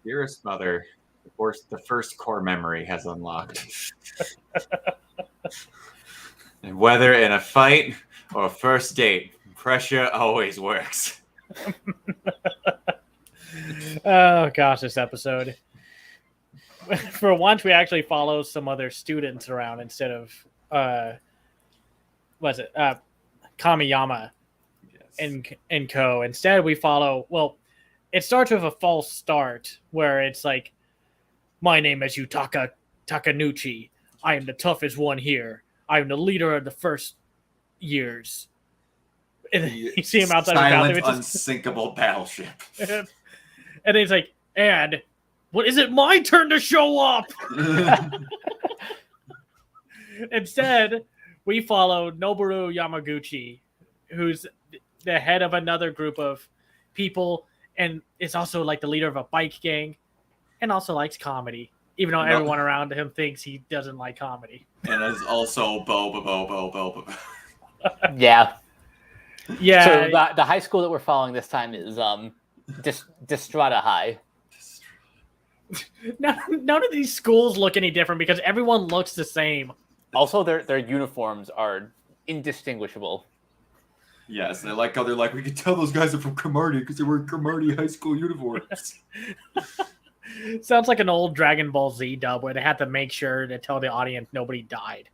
Dearest mother, of course, the first core memory has unlocked. And whether in a fight or a first date, pressure always works. Oh gosh, this episode. For once, we actually follow some other students around instead of Kamiyama and co. Instead, we follow. Well, it starts with a false start where it's like, "My name is Yutaka Takanuchi. I am the toughest one here. I am the leader of the first years." And you see him outside silent, the bathroom, unsinkable battleship. And he's like, "And what is it? My turn to show up." Instead, we follow Noboru Yamaguchi, who's the head of another group of people, and is also like the leader of a bike gang, and also likes comedy, even though everyone around him thinks he doesn't like comedy. And is also bo. Yeah. Yeah. So the high school that we're following this time is Distrata High. None of these schools look any different because everyone looks the same. Also, their uniforms are indistinguishable. Yes, they're like, we can tell those guys are from Cromartie because they wear Cromartie high school uniforms. Sounds like an old Dragon Ball Z dub where they had to make sure to tell the audience nobody died.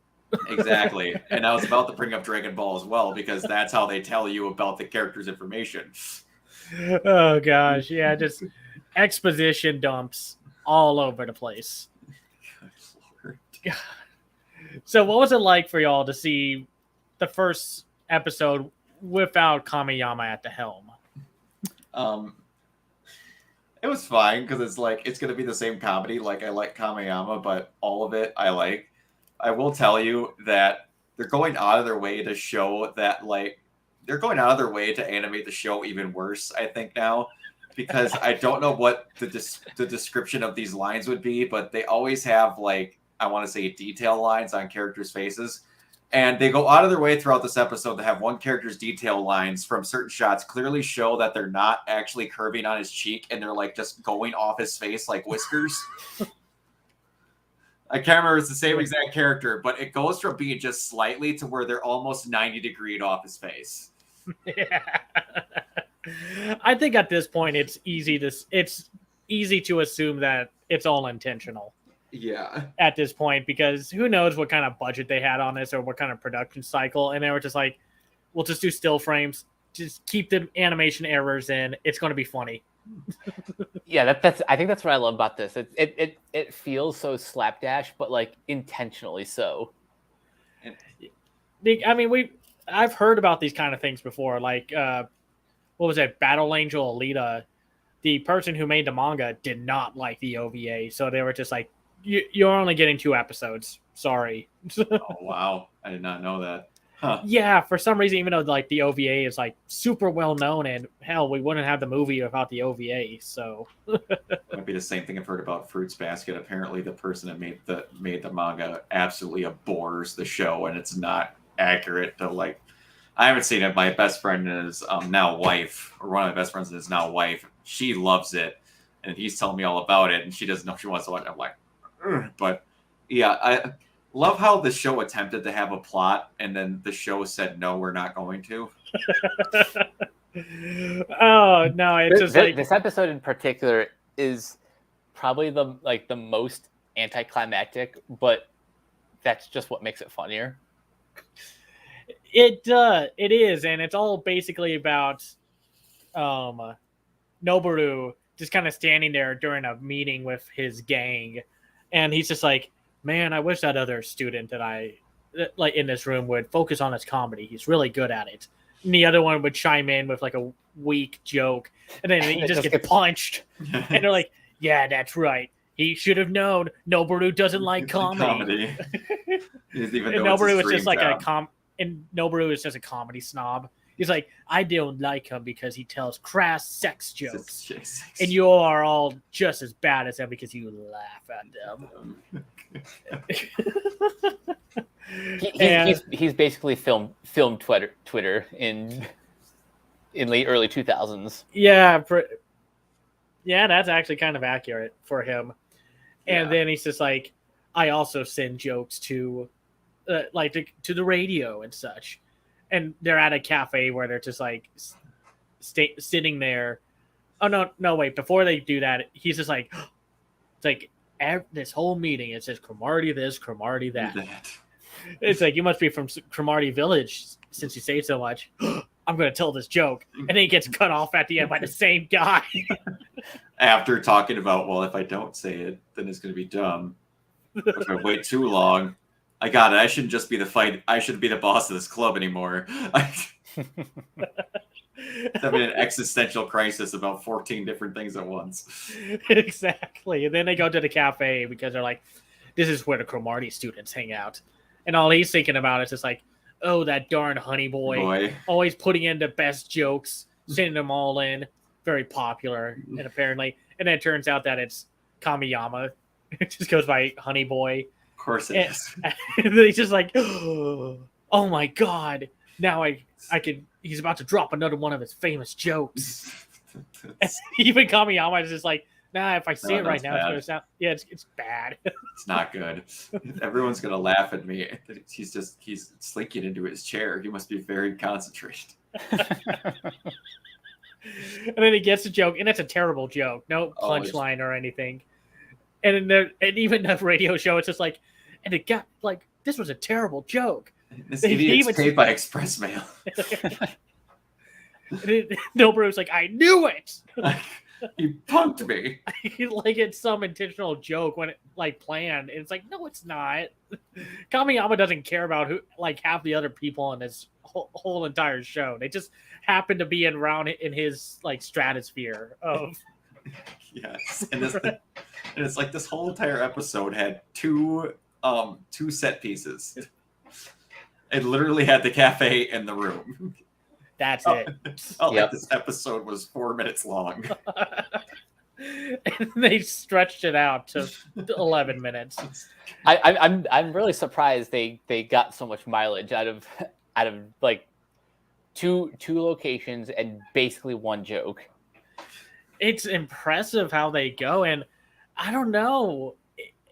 Exactly. And I was about to bring up Dragon Ball as well because that's how they tell you about the character's information. Oh gosh, yeah, just exposition dumps all over the place. Good Lord. So what was it like for y'all to see the first episode without Kamiyama at the helm? It was fine because it's like it's gonna be the same comedy. Like I like Kamiyama, but all of it I like. I will tell you that they're going out of their way to show that they're going out of their way to animate the show even worse, I think now, because I don't know what the description of these lines would be, but they always have I want to say detail lines on characters' faces. And they go out of their way throughout this episode to have one character's detail lines from certain shots clearly show that they're not actually curving on his cheek and they're just going off his face like whiskers. I can't remember, it's the same exact character, but it goes from being just slightly to where they're almost 90 degrees off his face. Yeah. I think at this point it's easy to assume that it's all intentional. Yeah. At this point, because who knows what kind of budget they had on this or what kind of production cycle, and they were just like, we'll just do still frames, just keep the animation errors in. It's going to be funny. Yeah, that's. I think that's what I love about this. It feels so slapdash, but intentionally so. I mean, I've heard about these kind of things before. What was it? Battle Angel Alita. The person who made the manga did not like the OVA, so they were just like, "You're only getting 2 episodes. Sorry." Oh wow, I did not know that. Huh. Yeah, for some reason, even though the OVA is super well known, and hell, we wouldn't have the movie without the OVA. So might be the same thing I've heard about Fruits Basket. Apparently, the person that made the manga absolutely abhors the show, and it's not accurate to I haven't seen it. My best friend is now wife, or one of my best friends is now wife. She loves it, and he's telling me all about it, and she doesn't know if she wants to watch it. I'm like, ugh. But yeah, I love how the show attempted to have a plot, and then the show said, no, we're not going to. Oh, no, it's just this episode in particular is probably the most anticlimactic, but that's just what makes it funnier. It is, and it's all basically about Noboru just kind of standing there during a meeting with his gang, and he's just like, man, I wish that other student that I in this room would focus on his comedy. He's really good at it. And the other one would chime in with a weak joke, and then he just gets punched. And they're like, yeah, that's right. He should have known Noboru doesn't like comedy. And Noboru is just and Noboru is just a comedy snob. He's like, I don't like him because he tells crass sex jokes. And you are all just as bad as him because you laugh at them. He's basically filmed Twitter in late early 2000s. Yeah, Yeah, that's actually kind of accurate for him. And then he's just like, I also send jokes to, to the radio and such. And they're at a cafe where they're just like sitting there. Oh no, wait! Before they do that, he's just like, it's like this whole meeting. It says Cromartie this, Cromartie that. It's like, you must be from Cromartie Village since you say so much. I'm going to tell this joke, and then he gets cut off at the end by the same guy. After talking about, well, if I don't say it, then it's going to be dumb. If I wait too long, I got it. I shouldn't just be I shouldn't be the boss of this club anymore. Having an existential crisis about 14 different things at once. Exactly. And then they go to the cafe because they're like, this is where the Cromartie students hang out. And all he's thinking about is just like, oh, that darn honey boy. Always putting in the best jokes, sending them all in. Very popular, and apparently. And then it turns out that it's Kamiyama. It just goes by Honey Boy. Of course it is. And he's just like, oh my God. Now I can. He's about to drop another one of his famous jokes. Even Kamiyama is just like, nah, if I say it right now, it's gonna sound. Yeah, it's bad. It's not good. Everyone's gonna laugh at me. He's slinking into his chair. He must be very concentrated. And then he gets a joke, and it's a terrible joke. No punchline or anything. And even the radio show, it's just like, and it got like, this was a terrible joke. This idiot's paid by express mail. Noboru's like, I knew it. He punked me. Like, it's some intentional joke when it like planned. And it's like, no, it's not. Kamiyama doesn't care about who, like, half the other people in this whole entire show. They just happen to be around in his like stratosphere of. Yes, and it's like this whole entire episode had two set pieces. It literally had the cafe and the room. That's it. Like this episode was 4 minutes long. And they stretched it out to 11 minutes. I'm really surprised they got so much mileage out of like two locations and basically one joke. It's impressive how they go, and I don't know.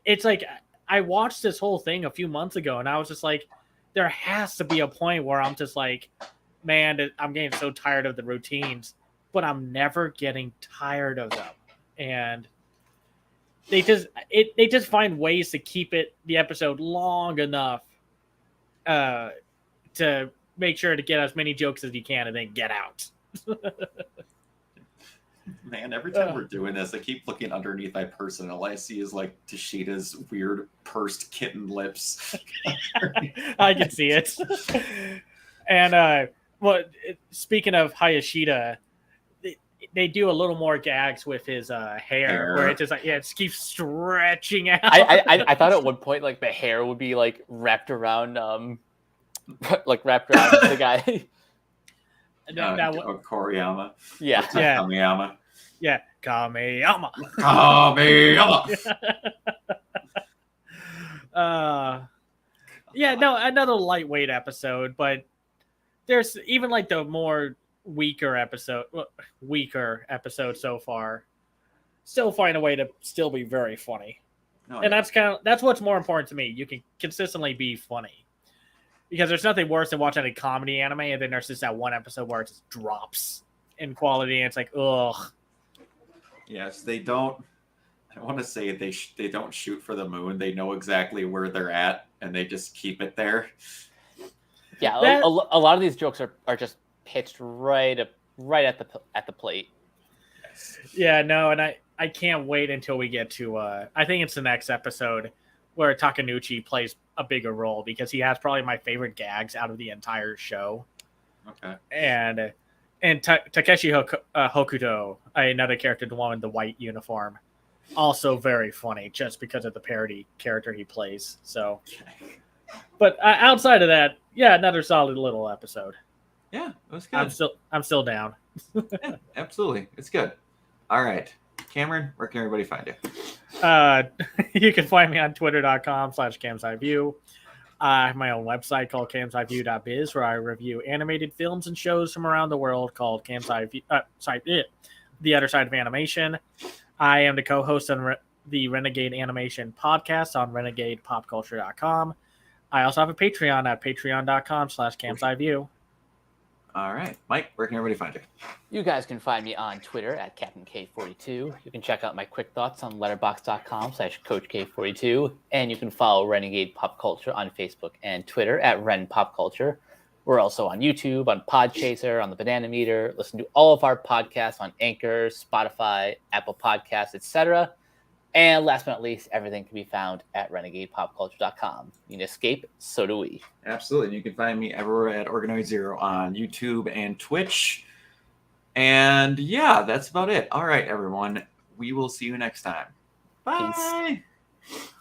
It's like, I watched this whole thing a few months ago, and I was just like, there has to be a point where I'm just like, man, I'm getting so tired of the routines, but I'm never getting tired of them. And they just find ways to keep the episode long enough to make sure to get as many jokes as you can and then get out. Man, every time we're doing this, I keep looking underneath my person. All I see is like Tashida's weird pursed kitten lips. I can see it. And speaking of Hayashida, they do a little more gags with his hair, where it just like, it just keeps stretching out. I thought at one point like the hair would be like wrapped around the guy. Koriyama. Yeah. Kamiyama. Yeah. Kamiyama. Another lightweight episode, but there's even like the more weaker episode so far. Still find a way to still be very funny. That's what's more important to me. You can consistently be funny. Because there's nothing worse than watching a comedy anime and then there's just that one episode where it just drops in quality and it's like, ugh. Yes, they don't. I want to say they don't shoot for the moon. They know exactly where they're at and they just keep it there. Yeah, a lot of these jokes are just pitched right at the plate. Yes. Yeah, no, and I can't wait until we get to I think it's the next episode where Takenuchi plays a bigger role because he has probably my favorite gags out of the entire show. Okay. And Takeshi Hokuto, another character, the one in the white uniform, also very funny just because of the parody character he plays. So, but outside of that, yeah, another solid little episode. Yeah, it was good. I'm still down. Yeah, absolutely, it's good. All right, Cameron, where can everybody find you? You can find me on twitter.com/CamsIView. I have my own website called camsiview.biz where I review animated films and shows from around the world called The Other Side of Animation. I am the co-host on the Renegade Animation Podcast on renegadepopculture.com. I also have a Patreon at patreon.com/CampsideView. All right, Mike, where can everybody find you? You guys can find me on Twitter at CaptainK42. You can check out my quick thoughts on letterboxd.com/CoachK42. And you can follow Renegade Pop Culture on Facebook and Twitter at Ren Pop Culture. We're also on YouTube, on Podchaser, on the Banana Meter. Listen to all of our podcasts on Anchor, Spotify, Apple Podcasts, etc. And last but not least, everything can be found at renegadepopculture.com. You can escape, so do we. Absolutely. You can find me everywhere at Organoid Zero on YouTube and Twitch. And yeah, that's about it. All right, everyone. We will see you next time. Bye. Peace.